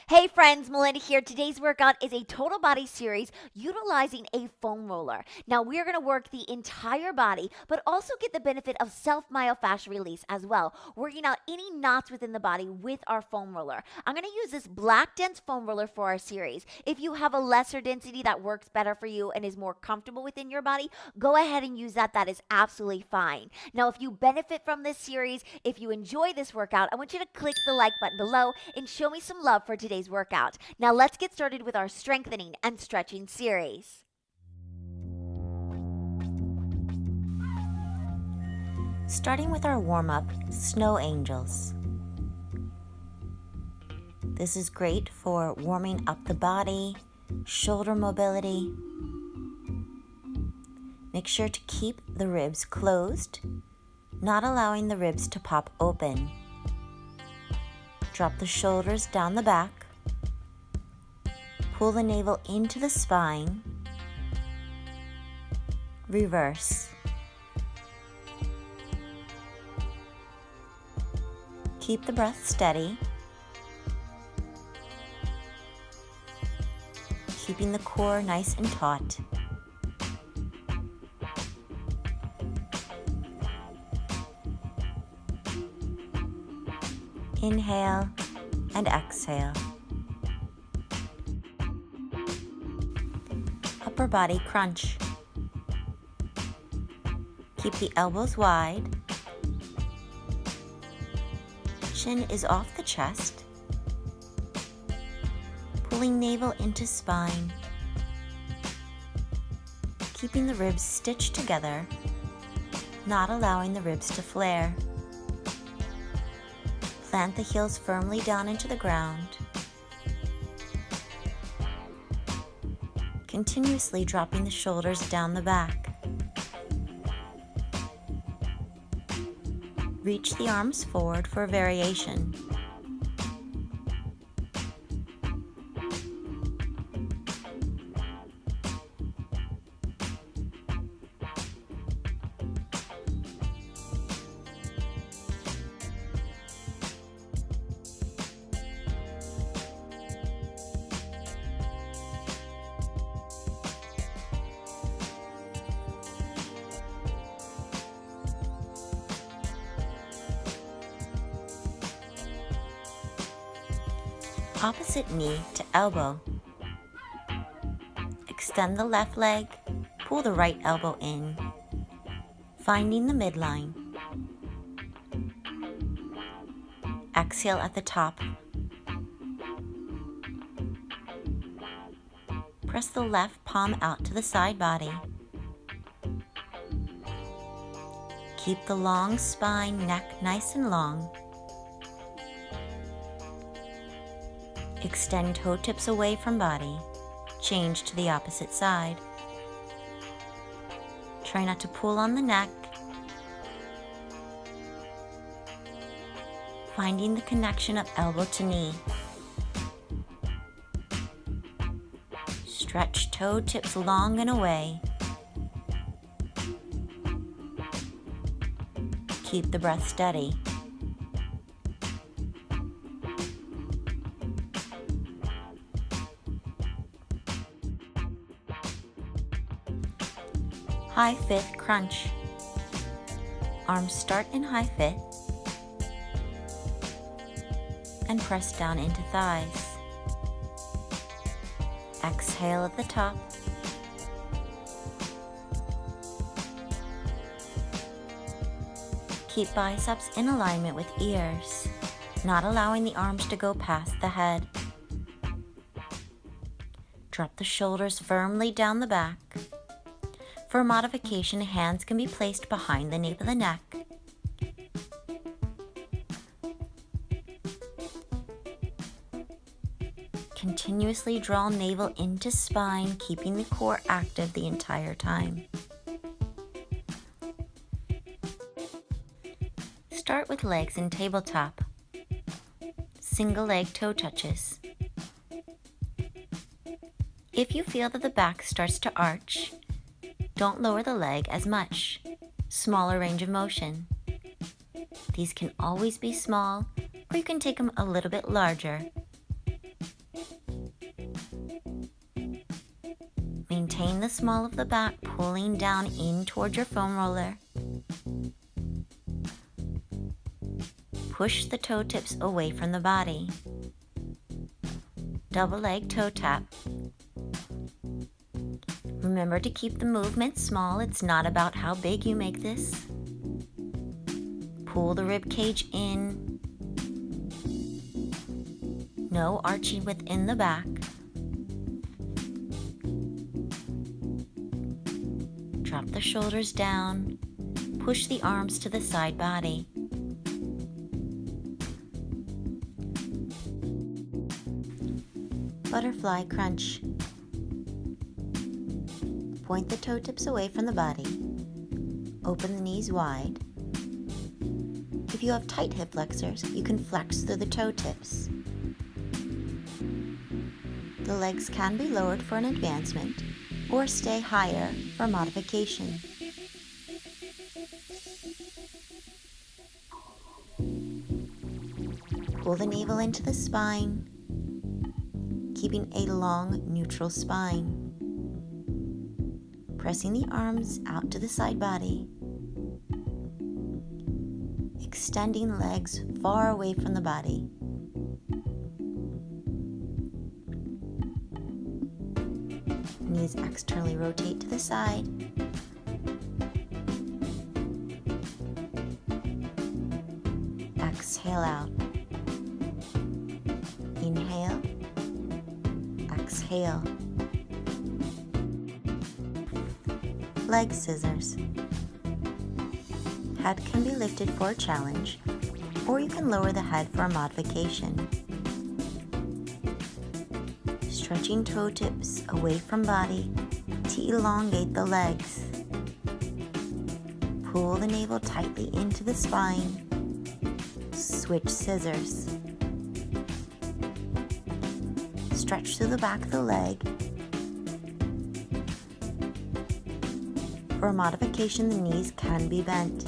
Hey friends, Melinda here. Today's workout is a total body series utilizing a foam roller. Now we're going to work the entire body, but also get the benefit of self-myofascial release as well, working out any knots within the body with our foam roller. I'm going to use this black dense foam roller for our series. If you have a lesser density that works better for you and is more comfortable within your body, go ahead and use that. That is absolutely fine. Now, if you benefit from this series, if you enjoy this workout, I want you to click the like button below and show me some love for today's workout. Now let's get started with our strengthening and stretching series. Starting with our warm-up, Snow Angels. This is great for warming up the body, shoulder mobility. Make sure to keep the ribs closed, not allowing the ribs to pop open. Drop the shoulders down the back. Pull the navel into the spine. Reverse. Keep the breath steady. Keeping the core nice and taut. Inhale and exhale. Upper body crunch. Keep the elbows wide. Chin is off the chest. Pulling navel into spine. Keeping the ribs stitched together, not allowing the ribs to flare. Plant the heels firmly down into the ground. Continuously dropping the shoulders down the back. Reach the arms forward for a variation. Opposite knee to elbow. Extend the left leg, pull the right elbow in, finding the midline. Exhale at the top. Press the left palm out to the side body. Keep the long spine, neck nice and long. Extend toe tips away from body. Change to the opposite side. Try not to pull on the neck. Finding the connection of elbow to knee. Stretch toe tips long and away. Keep the breath steady. High fifth crunch. Arms start in high fifth and press down into thighs. Exhale at the top. Keep biceps in alignment with ears, not allowing the arms to go past the head. Drop the shoulders firmly down the back. For modification, hands can be placed behind the nape of the neck. Continuously draw navel into spine, keeping the core active the entire time. Start with legs in tabletop. Single leg toe touches. If you feel that the back starts to arch, don't lower the leg as much. Smaller range of motion. These can always be small, or you can take them a little bit larger. Maintain the small of the back, pulling down in toward your foam roller. Push the toe tips away from the body. Double leg toe tap. Remember to keep the movement small. It's not about how big you make this. Pull the rib cage in. No arching within the back. Drop the shoulders down. Push the arms to the side body. Butterfly crunch. Point the toe tips away from the body. Open the knees wide. If you have tight hip flexors, you can flex through the toe tips. The legs can be lowered for an advancement or stay higher for modification. Pull the navel into the spine, keeping a long neutral spine. Pressing the arms out to the side body. Extending legs far away from the body. Knees externally rotate to the side. Exhale out. Inhale. Exhale. Leg scissors. Head can be lifted for a challenge, or you can lower the head for a modification. Stretching toe tips away from body to elongate the legs. Pull the navel tightly into the spine. Switch scissors. Stretch through the back of the leg. For a modification, the knees can be bent.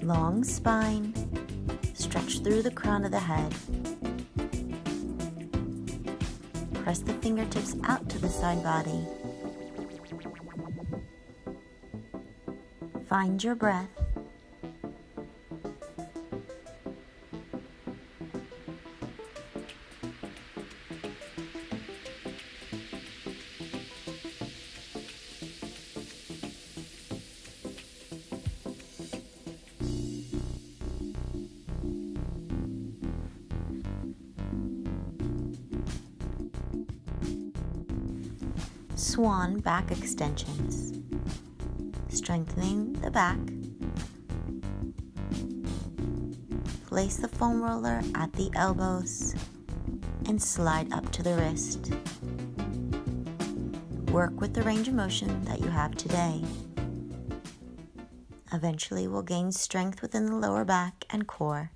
Long spine. Stretch through the crown of the head. Press the fingertips out to the side body. Find your breath. Swan-Back Extensions. Strengthening the back. Place the foam roller at the elbows and slide up to the wrist. Work with the range of motion that you have today. Eventually, we'll gain strength within the lower back and core.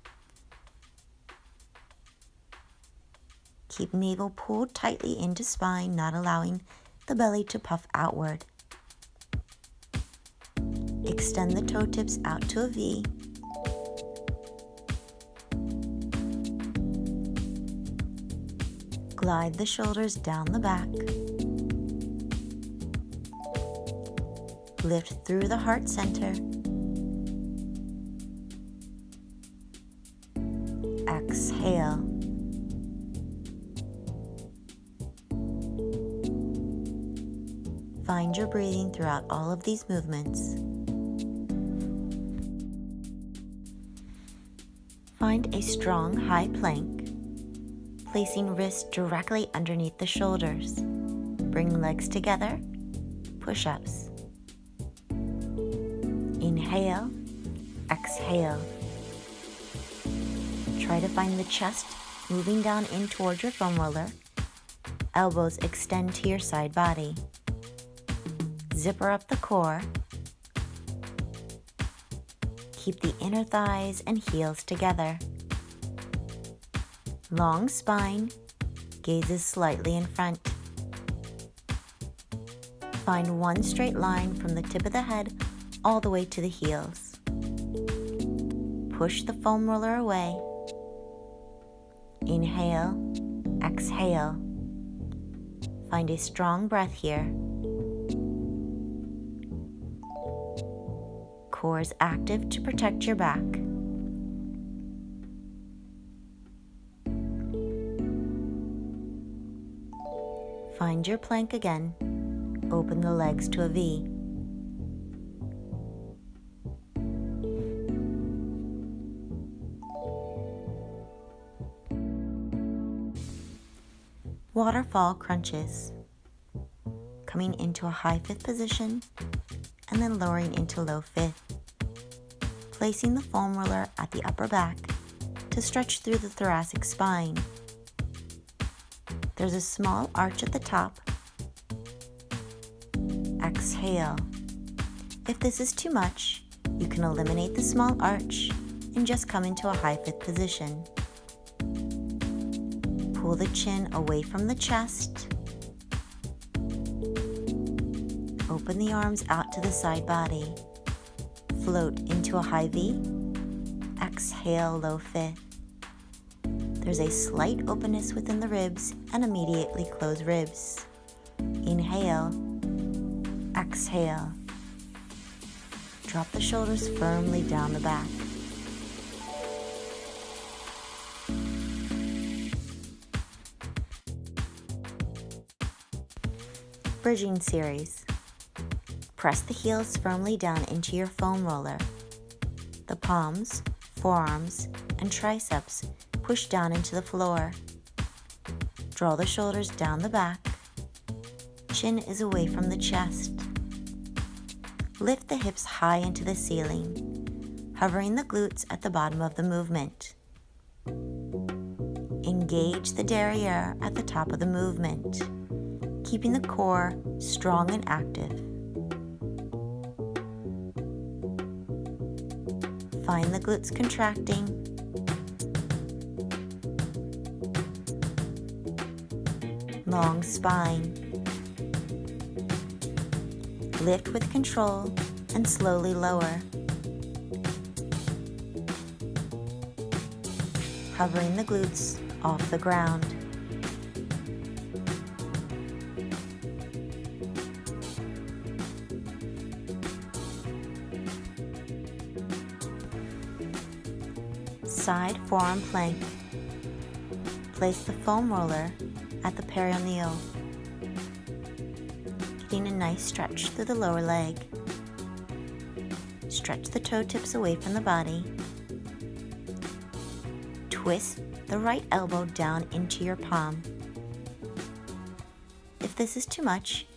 Keep navel pulled tightly into spine, not allowing the belly to puff outward. Extend the toe tips out to a V. Glide the shoulders down the back. Lift through the heart center. Exhale. Find your breathing throughout all of these movements. Find a strong high plank, placing wrists directly underneath the shoulders. Bring legs together, push-ups. Inhale, exhale. Try to find the chest moving down in towards your foam roller. Elbows extend to your side body. Zipper up the core. Keep the inner thighs and heels together. Long spine, gazes slightly in front. Find one straight line from the tip of the head all the way to the heels. Push the foam roller away. Inhale, Exhale. Find a strong breath here. Core is active to protect your back. Find your plank again. Open the legs to a V. Waterfall Crunches. Coming into a high fifth position and then lowering into low fifth. Placing the foam roller at the upper back to stretch through the thoracic spine. There's a small arch at the top. Exhale. If this is too much, you can eliminate the small arch and just come into a high fifth position. Pull the chin away from the chest. Open the arms out to the side body. Float into a high V. Exhale, low fifth. There's a slight openness within the ribs and immediately close ribs. Inhale. Exhale. Drop the shoulders firmly down the back. Bridging series. Press the heels firmly down into your foam roller. The palms, forearms, and triceps push down into the floor. Draw the shoulders down the back. Chin is away from the chest. Lift the hips high into the ceiling, hovering the glutes at the bottom of the movement. Engage the derriere at the top of the movement, keeping the core strong and active. Find the glutes contracting. Long spine. Lift with control and slowly lower. Hovering the glutes off the ground. Side forearm plank. Place the foam roller at the perineal, getting a nice stretch through the lower leg. Stretch the toe tips away from the body. Twist the right elbow down into your palm. If this is too much,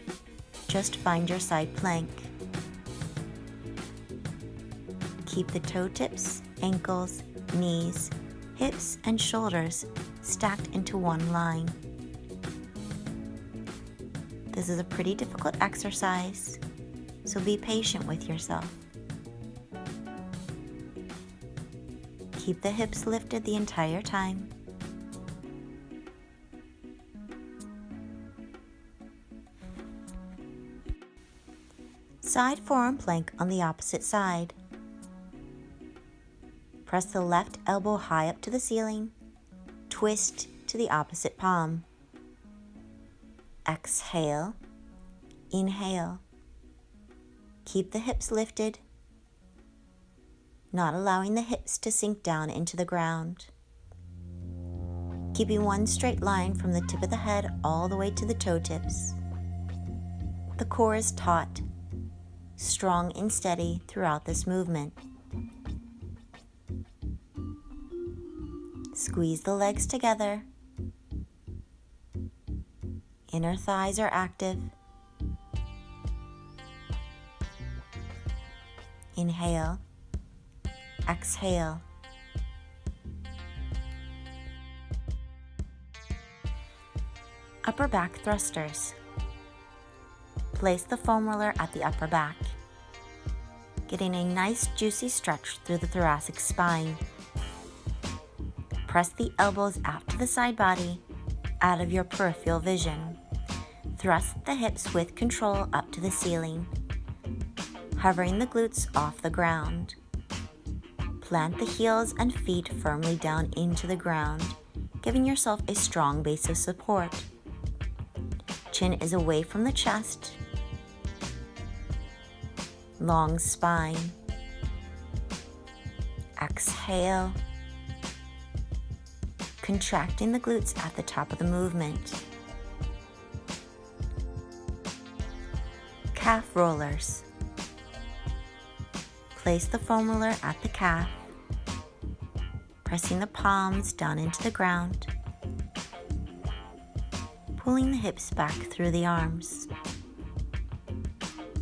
just find your side plank. Keep the toe tips, ankles, knees, hips, and shoulders stacked into one line. This is a pretty difficult exercise, so be patient with yourself. Keep the hips lifted the entire time. Side forearm plank on the opposite side. Press the left elbow high up to the ceiling. Twist to the opposite palm. Exhale. Inhale. Keep the hips lifted, not allowing the hips to sink down into the ground. Keeping one straight line from the tip of the head all the way to the toe tips. The core is taut, strong and steady throughout this movement. Squeeze the legs together. Inner thighs are active. Inhale. Exhale. Upper back thrusters. Place the foam roller at the upper back, getting a nice juicy stretch through the thoracic spine. Press the elbows out to the side body, out of your peripheral vision. Thrust the hips with control up to the ceiling, hovering the glutes off the ground. Plant the heels and feet firmly down into the ground, giving yourself a strong base of support. Chin is away from the chest. Long spine. Exhale. Contracting the glutes at the top of the movement. Calf rollers. Place the foam roller at the calf, pressing the palms down into the ground, pulling the hips back through the arms.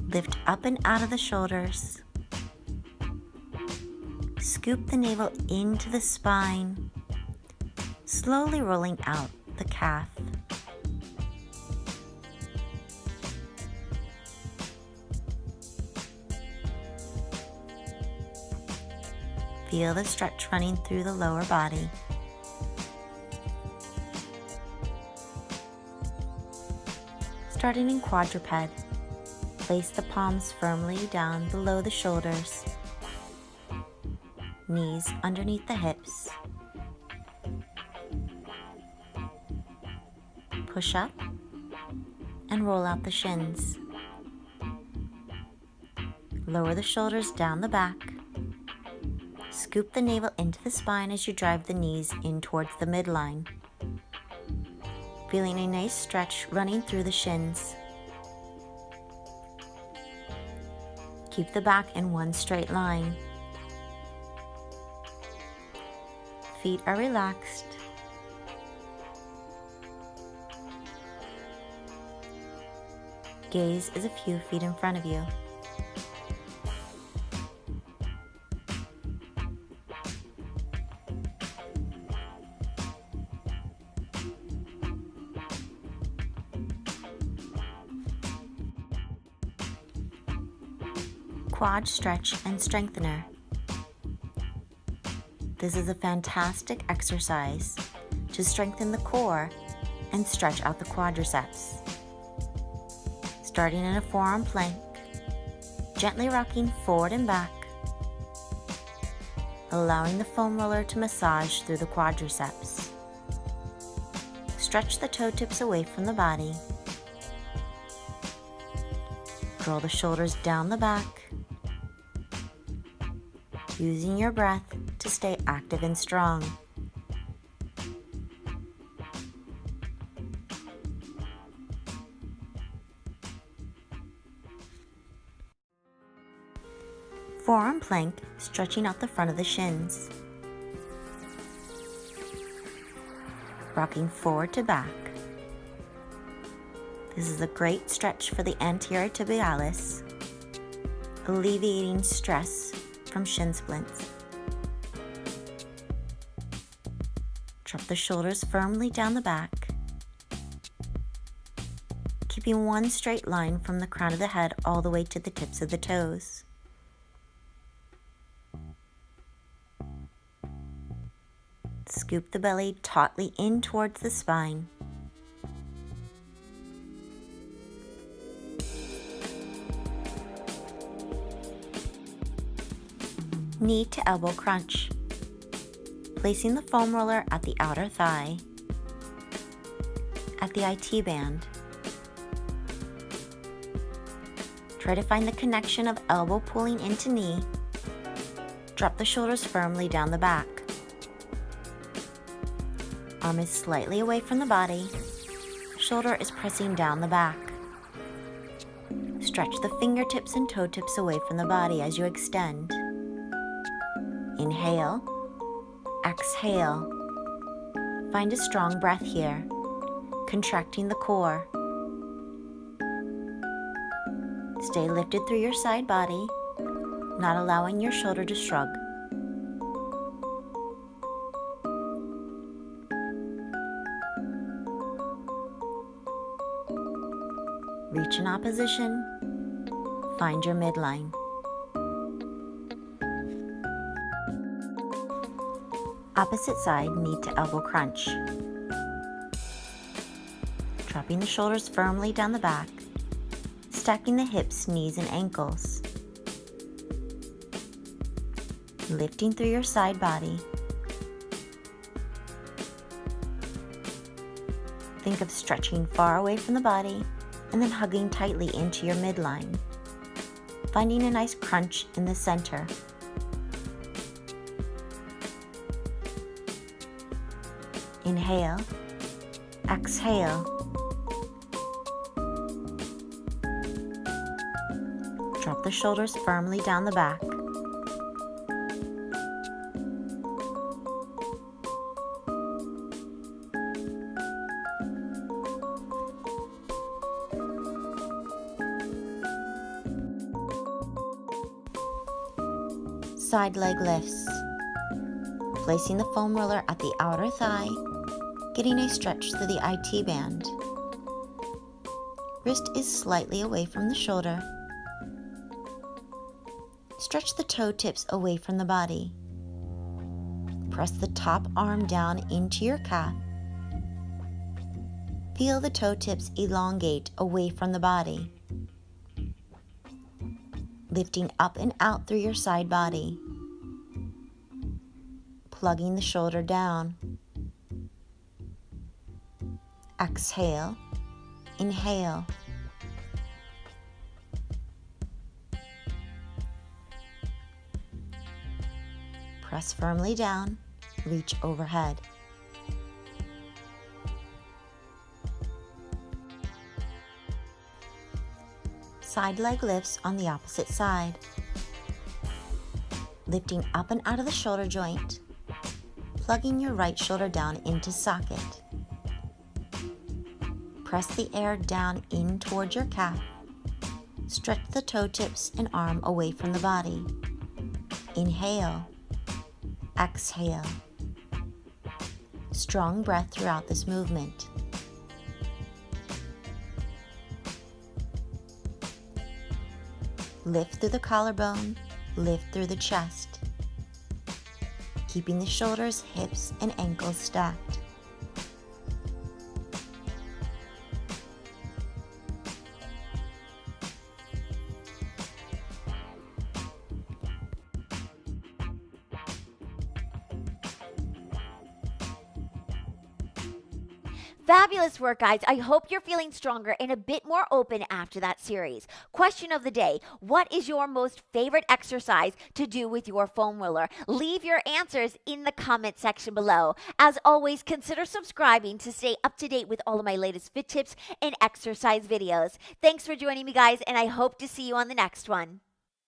Lift up and out of the shoulders. Scoop the navel into the spine, slowly rolling out the calf. Feel the stretch running through the lower body. Starting in quadruped, place the palms firmly down below the shoulders, knees underneath the hips. Push up and roll out the shins. Lower the shoulders down the back. Scoop the navel into the spine as you drive the knees in towards the midline. Feeling a nice stretch running through the shins. Keep the back in one straight line. Feet are relaxed. Gaze is a few feet in front of you. Quad stretch and strengthener. This is a fantastic exercise to strengthen the core and stretch out the quadriceps. Starting in a forearm plank, gently rocking forward and back, allowing the foam roller to massage through the quadriceps. Stretch the toe tips away from the body. Draw the shoulders down the back, using your breath to stay active and strong. Forearm plank, stretching out the front of the shins. Rocking forward to back. This is a great stretch for the anterior tibialis, alleviating stress from shin splints. Drop the shoulders firmly down the back, keeping one straight line from the crown of the head all the way to the tips of the toes. Scoop the belly tautly in towards the spine. Knee to elbow crunch. Placing the foam roller at the outer thigh, at the IT band. Try to find the connection of elbow pulling into knee. Drop the shoulders firmly down the back. Arm is slightly away from the body. Shoulder is pressing down the back. Stretch the fingertips and toe tips away from the body as you extend. Inhale, exhale. Find a strong breath here, contracting the core. Stay lifted through your side body, not allowing your shoulder to shrug. Reach in opposition, find your midline. Opposite side, knee to elbow crunch. Dropping the shoulders firmly down the back, stacking the hips, knees, and ankles. Lifting through your side body. Think of stretching far away from the body and then hugging tightly into your midline, finding a nice crunch in the center. Inhale, exhale. Drop the shoulders firmly down the back. Side leg lifts. Placing the foam roller at the outer thigh, getting a stretch through the IT band. Wrist is slightly away from the shoulder. Stretch the toe tips away from the body. Press the top arm down into your calf. Feel the toe tips elongate away from the body. Lifting up and out through your side body. Plugging the shoulder down. Exhale, inhale. Press firmly down, reach overhead. Side leg lifts on the opposite side. Lifting up and out of the shoulder joint, plugging your right shoulder down into socket. Press the air down in towards your calf. Stretch the toe tips and arm away from the body. Inhale, exhale. Strong breath throughout this movement. Lift through the collarbone, lift through the chest. Keeping the shoulders, hips, and ankles stacked. Fabulous work, guys. I hope you're feeling stronger and a bit more open after that series. Question of the day: what is your most favorite exercise to do with your foam roller? Leave your answers in the comment section below. As always, consider subscribing to stay up to date with all of my latest fit tips and exercise videos. Thanks for joining me, guys, and I hope to see you on the next one.